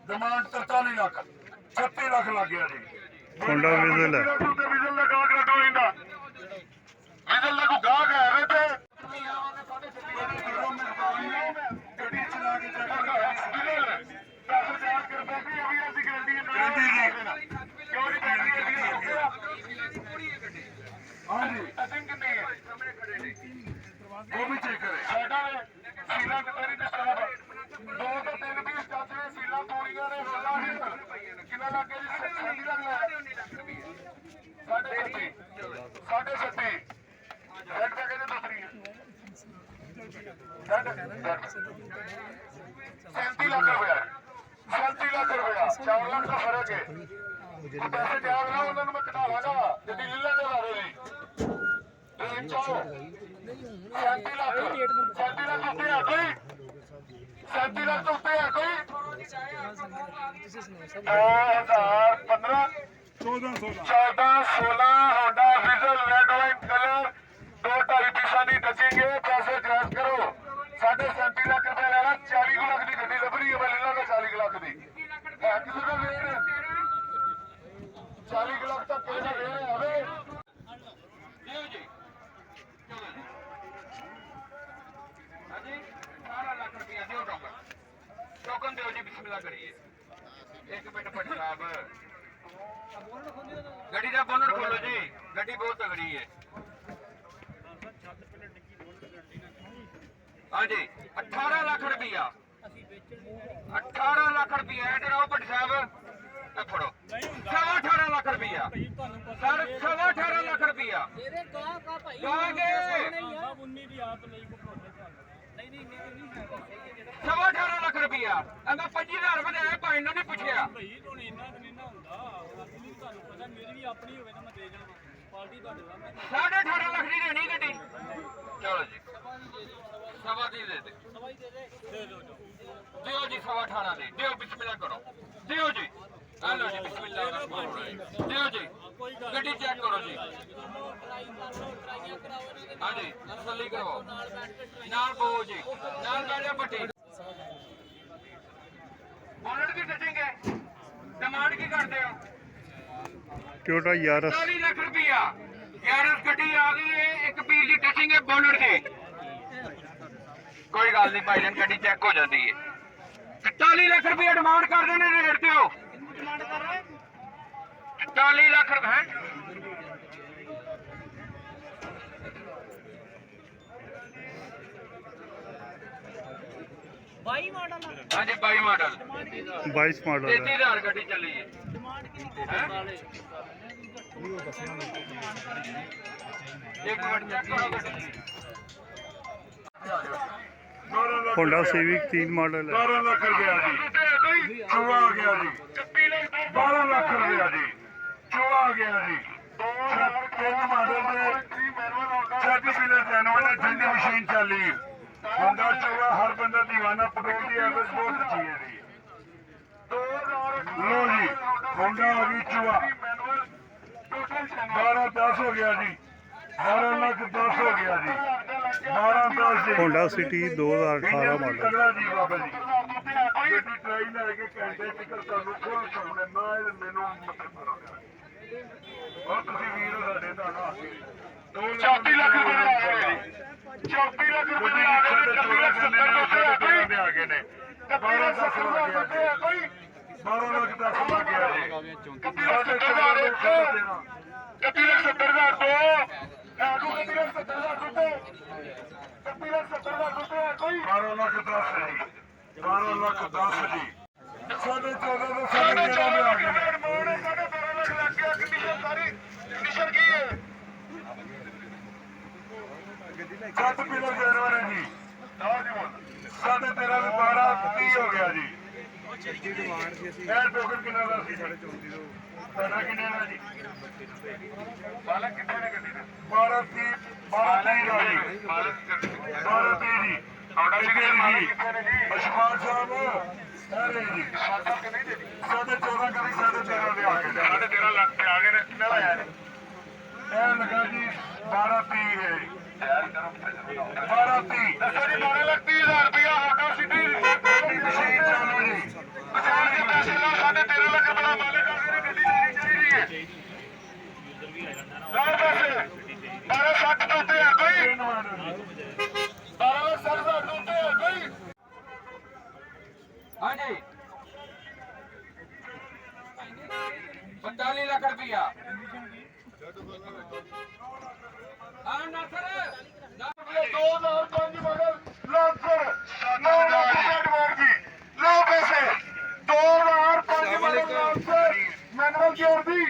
Speaker 2: ਡਿਮਾਂਡ 43 ਲੱਖ 36 ਲੱਖ ਲੱਗ ਗਿਆ ਜੀ
Speaker 1: ਹੋਂਡਾ ਵਿਜ਼ਲ ਹੈ।
Speaker 2: ਵਿਜ਼ਲ ਦਾ ਗਾਹਕ ਰੱਖੋ ਇਹਦਾ ਵਿਜ਼ਲ ਦਾ ਕੋਈ ਗਾਹਕ ਹੈ ਵੇ ਤੇ ਗੱਡੀ ਚਲਾ ਕੇ ਪੈਸੇ ਚਾਰਜ ਕਰਦੇ ਵੀ ਇਹ ਵੀ ਅਸੀਂ ਗਰੰਟੀ ਕਿਉਂ ਨਹੀਂ ਬੈਠੀ ਹਾਂਜੀ ਅਸੀਂ ਕਿੰਨੇ ਹੈ ਸਾਹਮਣੇ ਖੜੇ ਨੇ ਉਹ ਵੀ ਚੈੱਕ ਕਰੇ ਸਾਡਾ ਸੀਲਾ ਕਿਤਾਰੀ ਦੇ ਸਟਾਫ 2 ਤੋਂ 3 ਵੀ ਸਟਾਫ ਨੇ ਸੀਲਾ ਤੋੜੀਆਂ ਨੇ ਹੋਲਾ ਕਿੰਨਾ ਲੱਗ ਗਿਆ ਜੀ 70 ਲੱਖ ਸਾਢੇ 36 ਰੈਡ ਦਾ ਕਹਿੰਦੇ ਦੂਸਰੀ ਹੈ 37 ਲੱਖ ਰੁਪਇਆ 37 ਲੱਖ ਰੁਪਇਆ 4 ਲੱਖ ਦਾ ਫਰਕ ਹੈ ਪੈਸੇ ਜਾਗ ਨਾ ਉਹਨਾਂ ਨੂੰ ਮੈਂ ਘਟਾ ਲਾਂਗਾ ਗੱਡੀ ਲੈ ਲੈਂਦੇ ਲਾ ਰਹੇ ਜੀ ਟ੍ਰੇਨ ਚੋ 37 ਲੱਖ ਉੱਤੇ ਆ ਕੋਈ 37 ਲੱਖ ਉੱਤੇ ਆ ਕੋਈ 2015 14 16 ਹੋਂਡਾ ਵਿਜ਼ਲ ਰੈਡ ਵਾਈਨ ਕਲਰ 2.5 ਪੀਸਾਂ ਦੀ ਟਚਿੰਗ ਹੈ ਪੈਸੇ ਚਾਰਜ ਕਰੋ 37 ਲੱਖ ਰੁਪਏ ਲੈਣਾ 40 ਲੱਖ ਦੀ ਗੱਡੀ ਲੱਭ ਰਹੀ ਹੈ ਮੈਂ ਲੈ ਲਾਂਗਾ 40 ਲੱਖ ਦੀ ਹੈ ਕਿਸੇ ਦਾ ਵੇਟ 40 ਲੱਖ ਤੱਕ ਕਿਸੇ ਦਾ ਵੇਟ ਆਵੇ
Speaker 3: ਦਿਓ ਜੀ ਚਲੋ ਜੀ ਹਾਂਜੀ 18 ਲੱਖ ਰੁਪਇਆ ਦਿਓ ਟੋਕਨ ਦਿਓ ਜੀ ਬਿਸਮਿਲ੍ਲਾ ਕਰੀਏ ਇੱਕ ਮਿੰਟ ਭੱਟ ਸਾਹਿਬ ਗੱਡੀ ਦਾ ਬੋਨਟ ਖੋਲੋ ਜੀ ਗੱਡੀ ਬਹੁਤ ਤਗੜੀ ਹੈ ਹਾਂਜੀ 18 ਲੱਖ ਰੁਪਇਆ 18 ਲੱਖ ਰੁਪਇਆ ਇਧਰ ਆਓ ਭੱਟ ਸਾਹਿਬ ਇਹ ਫੜੋ 18 ਲੱਖ ਰੁਪਇਆ ਸਰ 18 ਲੱਖ ਰੁਪਇਆ
Speaker 5: ਇਹਦੇ ਗਾਹਕ ਆ ਭਾਈ
Speaker 3: ਗਾਹਕ
Speaker 5: ਸਾਹਿਬ 19 ਦੀ ਆਪ ਲਈ ਨਹੀਂ ਨਹੀਂ ਨਹੀਂ ਹੈ
Speaker 3: 18 ਲੱਖ ਰੁਪਇਆ ਮੈਂ 25000 ਵਧਾਇਆ ਭਾਈ ਨੂੰ ਨਹੀਂ ਪੁੱਛਿਆ
Speaker 5: ਭਾਈ ਹੁਣ ਇੰਨਾ ਤਾਂ ਨਹੀਂ ਨਾ ਹੁੰਦਾ ਅਸਲੀ ਤੁਹਾਨੂੰ ਪਤਾ ਮੇਰੀ ਵੀ ਆਪਣੀ ਹੋਵੇ ਤਾਂ ਮੈਂ ਦੇ ਜਾਵਾਂ ਪਾਰਟੀ ਤੁਹਾਡੇ ਦਾ ਮੈਂ
Speaker 3: 18.5 ਲੱਖ ਦੀ ਦੇਣੀ ਗੱਡੀ ਚਲੋ ਜੀ ਸਵਾ ਦੀ ਦੇ ਦੇ
Speaker 5: ਸਵਾਈ ਦੇ ਦੇ ਦੇ ਦਿਓ
Speaker 3: ਦਿਓ ਜੀ 18.5 ਦੇ ਦਿਓ ਬਿਸਮਿਲ੍ਲਾ ਕਰੋ ਦਿਓ ਜੀ ਆ ਲਓ ਜੀ ਬਿਸਮਿਲ੍ਲਾ ਦਿਓ ਜੀ ਗੱਡੀ ਚੈੱਕ ਕਰੋ ਜੀ
Speaker 5: ਟਰਾਈਆਂ ਕਰਾਓ ਇਹਨਾਂ ਦੇ
Speaker 3: ਹਾਂਜੀ ਤਸੱਲੀ ਕਰਵਾਓ
Speaker 5: ਨਾਲ ਬੈਠ ਕੇ ਟਰਾਈ
Speaker 3: ਨਾਲ ਬੋ ਜੀ ਨਾਲ ਬੈਠ ਜਾ ਪੱਟੀ ਬੋਨਟ ਦੀ ਟਚਿੰਗ ਹੈ ਡਿਮਾਂਡ ਕੀ ਕਰਦੇ ਹੋ
Speaker 1: ਟੋਇਟਾ ਯਾਰਸ
Speaker 3: 40 ਲੱਖ ਰੁਪਇਆ ਯਾਰਸ ਗੱਡੀ ਆ ਗਈ ਹੈ ਇੱਕ ਪੀਸ ਦੀ ਟਚਿੰਗ ਹੈ ਬੋਨਟ ਦੀ ਕੋਈ ਗੱਲ ਨਹੀਂ ਭਾਈ ਜਾਨ ਗੱਡੀ ਚੈੱਕ ਹੋ ਜਾਂਦੀ ਹੈ 40 ਲੱਖ ਰੁਪਇਆ ਡਿਮਾਂਡ ਕਰਦੇ ਨੇ ਰੇਟ ਤੇ ਹੋ
Speaker 5: ਡਿਮਾਂਡ ਕਰ ਰਹੇ
Speaker 3: 40 ਲੱਖ ਰੁਪਏ
Speaker 5: ਬਾਈ ਮਾਡਲ
Speaker 3: ਹਾਂਜੀ 22 ਮਾਡਲ
Speaker 1: 22 ਮਾਡਲ ਹੈ।
Speaker 3: 33000 ਗੱਡੀ ਚੱਲੀ ਹੈ
Speaker 5: ਡਿਮਾਂਡ ਕਿੰਨੀ
Speaker 3: ਹੈਂ?
Speaker 5: ਵਾਲੇ
Speaker 3: ਇੱਕ ਮਿੰਟ ਚੈੱਕ ਕਰੋ ਗੱਡੀ
Speaker 1: ਹੋਂਡਾ ਸਿਵਿਕ 3 ਮਾਡਲ ਹੈ।
Speaker 2: 12 ਲੱਖ ਰੁਪਇਆ ਜੀ ਚੂਹਾ ਆ ਗਿਆ ਜੀ 12 ਲੱਖ ਰੁਪਇਆ ਜੀ ਚੂਹਾ ਆ ਗਿਆ ਜੀ 3 ਮਾਡਲ ਦੇ ਛੱਡ ਪਿਲਰ ਜੈਨੂਅਲ ਠੰਡੀ ਮਸ਼ੀਨ ਚੱਲੀ ਹੋਂਡਾ ਚੂਹਾ ਹਰ ਬੰਦਾ دیਵਾਨਾ ਪੈਟਰੋਲ ਦੀ ਐਵਰੇਜ ਬਹੁਤ ਅੱਛੀ ਹੈ ਜੀ ਲੋ ਜੀ ਹੋਂਡਾ ਆ ਗਈ ਚੂਹਾ 12-10 ਹੋ ਗਿਆ ਜੀ 12 ਲੱਖ 10 ਹੋ ਗਿਆ ਜੀ 12-10 ਜੀ
Speaker 1: ਹੋਂਡਾ ਸਿਟੀ 2018 ਮਾਡਲ
Speaker 2: ਤਗੜਾ ਜੀ ਬਾਬਾ ਜੀ ਗੱਡੀ ਟਰਾਈ ਲੈ ਕੇ ਘੰਟੇ ਟਿਕਟ ਤੁਹਾਨੂੰ ਖੋਲ ਸਕਦੇ ਨਾ ਇਹ ਮੈਨੂੰ ਮਤਲਬ ਮਾਰੋਗੇ ਉਹ ਤੁਸੀਂ ਵੀਰ ਹੋ ਸਾਡੇ ਦਾ ਨਾ 34 ਲੱਖ ਰੁਪਏ ਆ ਗਏ ਜੀ 34 ਲੱਖ ਰੁਪਏ ਆ ਗਏ 34 ਲੱਖ 70 ਰੁਪਏ ਆ ਗਏ ਨੇ 12 ਲੱਖ ਰੁਪਏ ਆ ਕੋਈ 12 ਲੱਖ 10 ਹੋ ਗਿਆ ਜੀ 31 ਲੱਖ 70,000 31 ਲੱਖ 70,000 ਤੋਂ ਆਗੂ 31 ਲੱਖ 70,000 ਰੁਪਏ 31 ਲੱਖ 70,000 ਰੁਪਏ ਕੋਈ 12 ਲੱਖ 10 ਜੀ 12 ਲੱਖ 10 ਜੀ 14.5 ਤੋਂ 14.5 ਆ ਗਏ ਮੋੜ 12.5 ਲੱਖ ਲੱਗ ਗਿਆ ਕੰਡੀਸ਼ਨ ਸਾਰੀ ਕੰਡੀਸ਼ਨ ਕੀ ਹੈ ਸੱਤ ਪਿਲਰ ਜੈਨੂਅਲ ਹੈ ਜੀ 13.5 ਦੇ 12 30 ਹੋ ਗਿਆ ਜੀ ਇਹ ਟੋਕਨ ਕਿੰਨਾ ਦਾ ਸੀ 34.5 ਦਾ ਤੁਹਾਡਾ ਕਿੰਨੇ ਦਾ ਜੀ ਬਾਲਕ ਕਿੰਨੇ ਦੀ ਗੱਡੀ ਦਾ 12 30 ਦਾ ਜੀ 12 ਜੀ ਆਉਣਾ ਸੀਗਾ ਜੀ ਅਸ਼ਮਾਨ ਸਾਹਿਬ ਸਾਰੇ ਜੀ ਸਾਡਾ ਕਿ ਨਹੀਂ ਜੀ ਸਾਡੇ 14 ਕਰੀ ਸਾਡੇ 13 ਦੇ ਆ ਗਏ ਸਾਡੇ 13 ਲੱਖ ਤੇ ਆ ਗਏ ਨੇ ਕਿੰਨਾ ਲਾਇਆ ਨੇ ਇਹ ਲਗਾ ਜੀ 12 30 ਹੈ 12 30 ਦੱਸੋ ਜੀ 12 ਲੱਖ 30 ਹਜ਼ਾਰ ਰੁਪਇਆ ਆਟੋ ਸਿਟੀ ਤੁਸੀਂ ਚਲੋ ਜੀ ਪਛਾਣ ਕੇ ਪੈਸੇ ਲਓ ਸਾਡੇ 13 ਲੱਖ ਰੁਪਇਆ ਮਾਲਕ ਆ ਗਏ ਗੱਡੀ ਲੈਣੀ ਚਾਹੀਦੀ ਹੈ ਲਓ ਪੈਸੇ 12 60 ਤੋਂ ਉੱਤੇ ਹੈ ਕੋਈ 12 ਲੱਖ 60 ਹਜ਼ਾਰ ਤੋਂ ਉੱਤੇ ਹੈ ਕੋਈ
Speaker 3: ਹਾਂਜੀ 45 ਲੱਖ ਰੁਪਇਆ ਹਾਂ ਨਾਸਰ
Speaker 2: 2005 ਮਾਡਲ ਲਾਂਸਰ 9 ਲੱਖ ਰੁਪਏ ਐਡਵਾਂਸ ਜੀ ਲਓ ਪੈਸੇ 2005 ਮਾਡਲ ਲਾਂਸਰ ਮੈਨੂਅਲ ਗੇਅਰ ਦੀ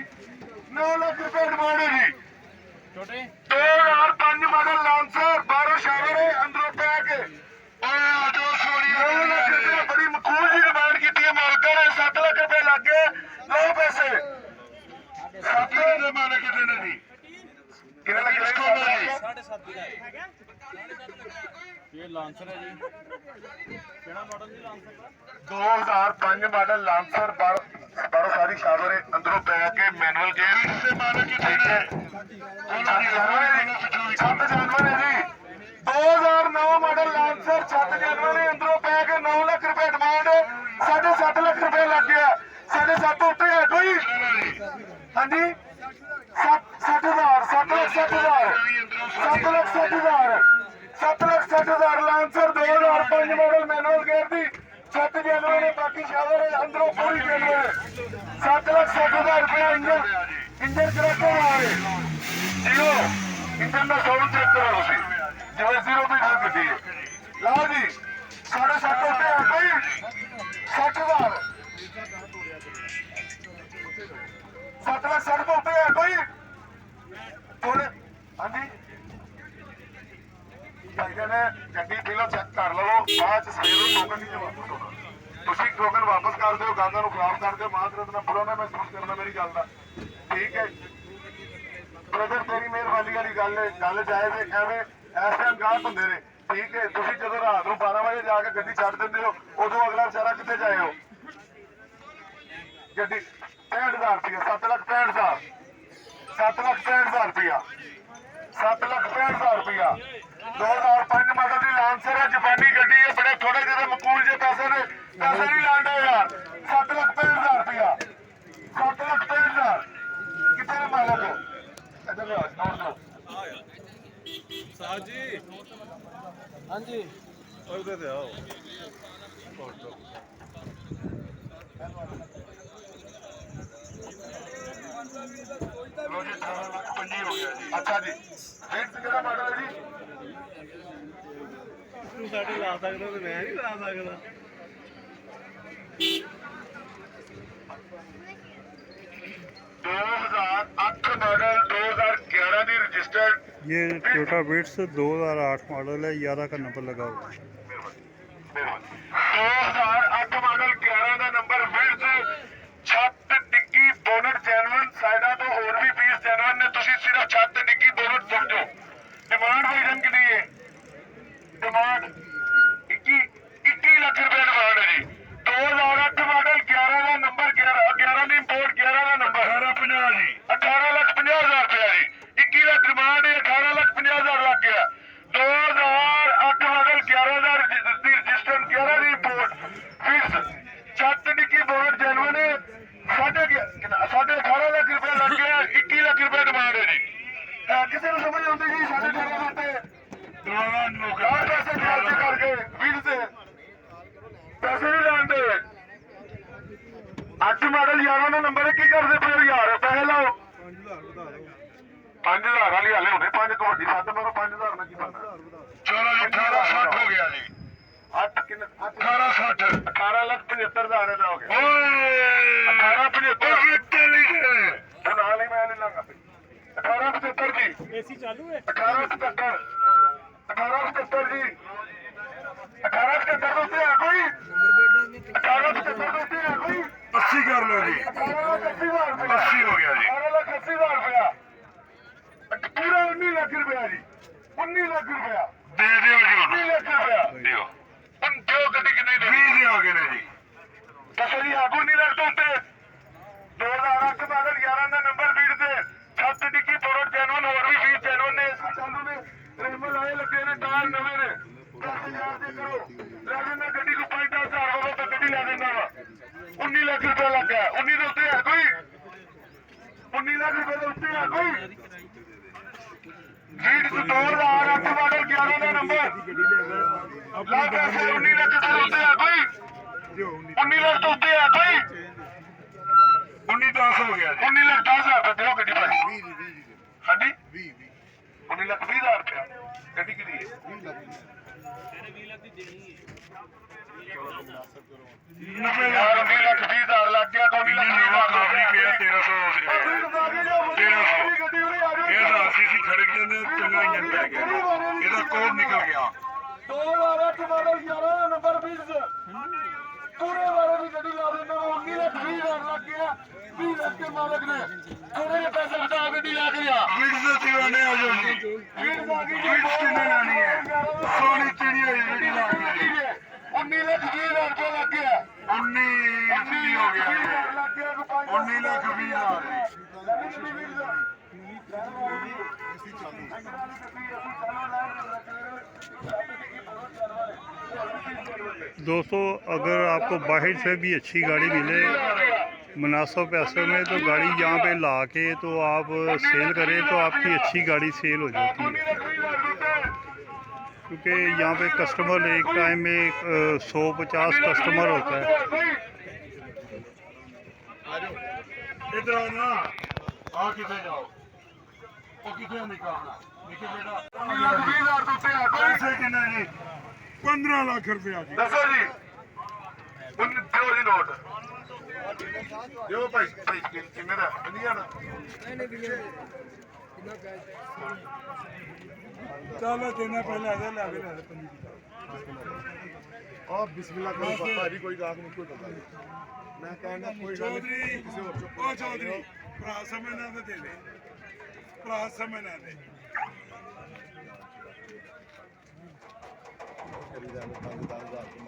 Speaker 2: 9 ਲੱਖ ਰੁਪਏ ਐਡਵਾਂਸ ਹੈ ਜੀ
Speaker 5: ਛੋਟੇ
Speaker 2: 2005 ਮਾਡਲ ਲਾਂਸਰ 12 ਸ਼ਾਵਰ ਹੈ ਅੰਦਰੋਂ ਪੈਕ ਓਏ ਆਟੋ ਸੋਰੀ 9 ਲੱਖ ਰੁਪਏ ਬੜੀ ਮਕਬੂਲ ਜੀ ਡਿਮਾਂਡ ਕੀਤੀ ਹੈ ਮਾਲਕਾਂ ਨੇ 7 ਲੱਖ ਰੁਪਏ ਲੱਗ ਗਏ ਲਓ ਪੈਸੇ 7 ਦੇ ਮਾਲਕ ਕਿਤੇ ਨੇ ਜੀ ਕਿੰਨੇ ਲੱਗੇ ਜੀ
Speaker 5: 7.5 ਦਾ ਇਹ ਲਾਂਸਰ ਹੈ ਜੀ ਕਿਹੜਾ ਮਾਡਲ ਜੀ ਲਾਂਸਰ ਦਾ
Speaker 2: 2005 ਮਾਡਲ ਲਾਂਸਰ 12 ਸਾਰੀ ਸ਼ਾਵਰ ਹੈ ਅੰਦਰੋਂ ਪੈਕ ਹੈ ਮੈਨੂਅਲ ਗੇਅਰ ਇਸੇ ਮਾਲਕ ਕਿਤੇ ਨੇ 7 ਜਨਵਰੀ ਜੀ 2009 ਮਾਡਲ ਲਾਂਸਰ 7 ਜਨਵਰੀ ਅੰਦਰੋਂ ਪੈਕ 9 ਲੱਖ ਰੁਪਏ ਡਿਮਾਂਡ 7.5 ਲੱਖ ਰੁਪਏ ਲੱਗ ਗਿਆ 7.5 ਉੱਤੇ ਹੈ ਕੋਈ ਹਾਂਜੀ 60,000 7 lakh 60,000 7 lakh 60,000 7 lakh 60,000 lancer 2005 model manual gear ਦੀ 7 ਜਨਵਰੀ ਨੇ ਬਾਕੀ ਸ਼ਾਵਰ ਹੈ ਅੰਦਰੋਂ ਪੂਰੀ ਜਨਵਰੀ 7 ਲੱਖ 60,000 ਰੁਪਏ ਇੰਜਨ ਕਰਾਟੋ ਆ ਰਹੇ ਜੀਓ ਇੰਜਨ ਦਾ ਸਾਊਂਡ ਚੈੱਕ ਕਰੋ ਤੁਸੀਂ ਜਿਵੇਂ ਜ਼ੀਰੋ ਵੀ ਠੱਕ ਗੱਡੀ ਹੈ ਲਓ ਜੀ 7.5 ਉੱਤੇ ਆ ਕੋਈ 60,000 7 ਲੱਖ 60 ਤੋਂ ਉੱਤੇ ਆ ਕੋਈ ਥੋੜੇ ਹਾਂਜੀ ਭਾਈਆਂ ਨੇ ਗੱਡੀ ਪਹਿਲਾਂ ਚੈੱਕ ਕਰ ਲਵੋ ਬਾਅਦ ਚ ਸਵੇਰ ਨੂੰ ਟੋਕਨ ਨਹੀਂ ਵਾਪਸ ਹੋਣਾ ਤੁਸੀਂ ਟੋਕਨ ਵਾਪਸ ਕਰ ਦਿਓ ਗਾਂਦਾਂ ਨੂੰ ਖਰਾਬ ਕਰ ਦਿਓ ਮਾਤਰਤ ਨਾਲ ਬੁਰਾ ਨਾ ਮਹਿਸੂਸ ਕਰਨਾ ਮੇਰੀ ਗੱਲ ਦਾ ਠੀਕ ਹੈ ਬ੍ਰਦਰ ਤੇਰੀ ਮਿਹਰਬਾਨੀ ਵਾਲੀ ਗੱਲ ਜਾਏ ਤੇ ਐਵੇਂ ਇਸ ਟਾਈਮ ਗਾਹਕ ਹੁੰਦੇ ਨੇ ਠੀਕ ਹੈ ਤੁਸੀਂ ਜਦੋਂ ਰਾਤ ਨੂੰ 12 ਵਜੇ ਜਾ ਕੇ ਗੱਡੀ ਛੱਡ ਦਿੰਦੇ ਹੋ ਉਦੋਂ ਅਗਲਾ ਵਿਚਾਰਾ ਕਿੱਥੇ ਜਾਏ ਹੋ ਗੱਡੀ 65,000 ਰੁਪਇਆ 7 ਲੱਖ 65,000 7 ਲੱਖ 65,000 ਰੁਪਇਆ 7 ਲੱਖ 65,000 ਰੁਪਇਆ 2005 ਮਾਡਲ ਦੀ ਲਾਂਸਰ ਹੈ ਜਾਪਾਨੀ ਗੱਡੀ ਹੈ ਬੜੇ ਥੋੜੇ ਜਿਹੇ ਮਕਬੂਲ ਜੇ ਪੈਸੇ ਨਹੀਂ ਲਾਂਦੇ ਯਾਰ 7 ਲੱਖ 65,000 ਰੁਪਇਆ 7 ਲੱਖ 65,000 ਕਿੱਥੇ ਨੇ ਮਾਲਕ ਇੱਧਰ ਲਿਆ ਨੋਟ ਦੋ
Speaker 4: ਸਾਜੀ ਹਾਂਜੀ ਉਹਦੇ ਤੇ ਆਓ
Speaker 2: ਲੋ ਜੀ 18 ਲੱਖ 25 ਹੋ ਗਿਆ ਜੀ ਅੱਛਾ ਜੀ ਰੇਟ ਕਿਹੜਾ ਮਾਡਲ ਹੈ ਜੀ
Speaker 4: ਤੂੰ ਸਾਡੇ ਲਾ ਸਕਦਾ ਤੇ ਮੈਂ ਨਹੀਂ ਲਾ ਸਕਦਾ
Speaker 2: 2008 मॉडल 2011 की रजिस्टर्ड
Speaker 1: ये टोयोटा बिट्स 2008 मॉडल है 11 का नंबर लगा हुआ है
Speaker 2: 2008 मॉडल 11 का नंबर बिट्स छत डिग्गी बोनट जैनवन साइडा तो और भी पीस जैनवन ने तुसी सिर्फ छत डिग्गी बोनट समझो डिमांड हुई जन की है डिमांड 21 लाख रुपए डिमांड है जी 2008 मॉडल 11 का नंबर 11 की इंपोर्ट 11 का नंबर 1850 जी 18,50,000 रुपया जी 21 लाख डिमांड है 18,50,000 लग गया 2008 मॉडल 11 की रजिस्टर्ड 11 की इंपोर्ट फिक्स छत डिग्गी बोनट जैनवन है 18.5 लाख रुपया लग गया 21 लाख रुपया डिमांड है जी किसी को समझ आती जी 18.5 पैसे खर्च करके बिल से पैसे नहीं लाते 8 मॉडल 11 का नंबर की करते पे यार पैसे लाओ 5,000 वाली हाले होने 5 कबड्डी 7 मरो 5,000 में की बनना चलो जी 1860 हो गया जी 1860 18,75,000 हो गया 1875 लिखे नाल ही मैं नहीं लगा 1875 जी
Speaker 5: एसी चालू है
Speaker 2: 1875 1875 जी 1875 ਉੱਤੇ ਆ ਕੋਈ 1875 ਉੱਤੇ ਆ ਕੋਈ 80 ਕਰ ਲਓ ਜੀ 80 ਹੋ ਗਿਆ ਜੀ 18,80,000 ਰੁਪਇਆ ਪੂਰਾ 19 ਲੱਖ ਰੁਪਇਆ ਜੀ 19 ਲੱਖ ਰੁਪਇਆ ਦੇ ਦਿਓ ਜੀ 19 ਲੱਖ ਰੁਪਇਆ ਦਿਓ ਦਿਓ ਗੱਡੀ ਕਿੰਨੇ ਦੇ 20 ਦੇ ਆ ਗਏ ਨੇ ਜੀ ਦੱਸੋ ਜੀ ਆਗੂ ਨਹੀਂ ਲੱਗ ਤੋਂ ਉੱਤੇ 2008 ਬਾਦਲ 11 ਦਾ ਨੰਬਰ ਵੀਰ ਤੇ ਛੱਤ ਡਿੱਕੀ ਤੋੜ ਜੈਨੂਨ ਹੋਰ ਵੀ ਵੀਰ ਜੈਨੂਨ ਨੇ ਚਾਲੂ ਨੇ ਰੇਮਲ ਆਏ ਲੱਗੇ ਨੇ ਟਾਇਰ ਨਵੇਂ ਨੇ 10000 ਦੇ ਕਰੋ ਲੈ ਲੈਣਾ ਗੱਡੀ ਕੋ 5000 ਹੋਵੇ ਤਾਂ ਗੱਡੀ ਲੈ ਦਿੰਦਾ ਵਾ 19 ਲੱਖ ਰੁਪਏ ਲੱਗਾ 19 ਦੇ ਉੱਤੇ ਹੈ ਕੋਈ 19 ਲੱਖ ਰੁਪਏ ਦੇ ਉੱਤੇ ਹੈ ਕੋਈ ਵੀਰ ਤੋਂ 2008 ਬਾਦਲ 11 ਦਾ ਨੰਬਰ ਲਾ ਪੈਸੇ 19 ਲੱਖ ਦੇ ਉੱਤੇ ਹੈ ਕੋਈ 19 ਲੱਖ ਤੋਂ ਉੱਤੇ ਹੈ ਕੋਈ 19 10 ਹੋ ਗਿਆ 19 ਲੱਖ 10,000 ਰੁਪਏ ਦਿਓ ਗੱਡੀ ਭਾਈ ਹਾਂਜੀ 19 ਲੱਖ 20,000 ਰੁਪਏ ਗੱਡੀ ਕਿਹਦੀ ਹੈ 20 ਲੱਖ ਤੇਰੇ 20 ਲੱਖ ਦੀ ਦੇਣੀ ਹੈ 19 ਲੱਖ 20,000 ਲੱਗ ਗਿਆ ਤਾਂ 19 ਲੱਖ ਕਾਫੀ ਪਿਆ 1300 ਇਹਦਾ ਸੀਸੀ ਖੜਕ ਜਾਂਦੇ ਚੰਗਾ ਇੰਜਨ ਪੈ ਗਿਆ ਇਹਦਾ ਕੋਡ ਨਿਕਲ ਗਿਆ 2008 ਮਾਡਲ 11 ਨੰਬਰ 20 ਪੂਰੇ ਵਾਲੇ ਦੀ ਗੱਡੀ ਲਾ ਦਿੰਦਾ 19 ਲੱਖ 20,000 ਲੱਗ ਗਿਆ 20 ਲੱਖ ਦੇ ਮਾਲਕ ਨੇ ਥੋੜੇ ਜਿਹੇ ਪੈਸੇ ਬਚਾ ਗੱਡੀ ਲੈ ਕੇ ਆ ਵੀਡਸ ਦੇ ਚੀਵਾਨੇ ਆ ਜਾਓ ਜੀ ਵੀਡਸ ਆ ਗਈ ਵੀਡਸ ਕਿੰਨੇ ਲਾਣੀ ਹੈ ਸੋਨੀ ਚਿੜੀ ਹੋਈ ਜਿਹੜੀ ਲਾਣੀ ਹੈ 19 ਲੱਖ 20,000 ਰੁਪਏ ਲੱਗ ਗਿਆ 19 ਹੋ ਗਿਆ 19 ਲੱਖ 20,000
Speaker 1: दोस्तों अगर आपको बाहर से भी अच्छी गाड़ी मिले मुनासिब पैसों में तो गाड़ी यहाँ पे ला के तो आप सेल करें तो आपकी अच्छी गाड़ी सेल हो जाती है क्योंकि यहाँ पे कस्टमर एक टाइम में 100-50 कस्टमर होता है।
Speaker 2: इधर आओ ना आ किधर जाओ वो किधर निकालना देखिए बेटा पैसे कितने जी 15 लाख रुपया जी दसो जी दियो जी नोट दियो भाई भाई किन्ने दा बनिया ना चलो देना पहले आ ले आगे ले आप बिस्मिल्लाह करो भाई कोई गाहक नहीं कोई पता नहीं मैं कहना कोई चौधरी किसी और चुप ओ चौधरी भरा समय ना दे ले भरा समय ना दे खरीदार 5,000 को